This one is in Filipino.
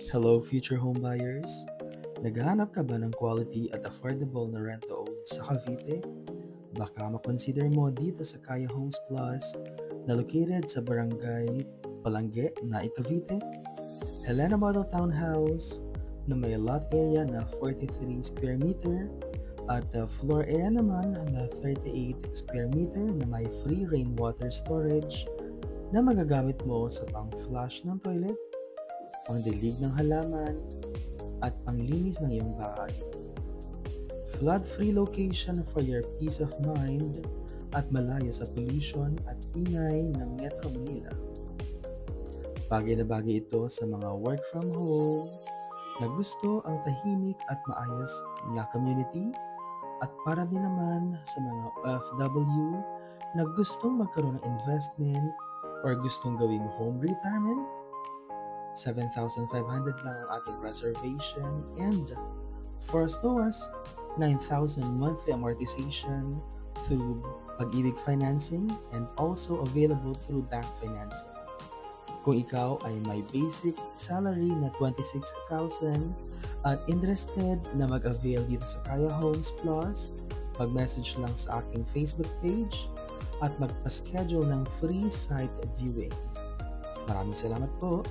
Hello future home buyers! Naghahanap ka ba ng quality at affordable na rent-to-own sa Cavite? Baka makonsider mo dito sa Kaya Homes Plus na located sa Barangay Palangge, Naik, Cavite. Helena Model Townhouse na may lot area na 43 square meter at floor area naman na 38 square meter na may free rainwater storage na magagamit mo sa pang-flush ng toilet, pangdilig ng halaman, at panglinis ng iyong bahay. Flood-free location for your peace of mind at malayo sa pollution at ingay ng Metro Manila. Bagay na bagay ito sa mga work from home na gusto ang tahimik at maayos na community at para din naman sa mga OFW na gustong magkaroon ng investment or gustong gawing home retirement. 7,500 lang ang ating reservation and for as low as 9,000 monthly amortization through Pag-ibig financing and also available through bank financing. Kung ikaw ay may basic salary na 26,000 at interested na mag-avail dito sa Kaya Homes Plus, mag-message lang sa aking Facebook page at magpa-schedule ng free site viewing. Maraming salamat po!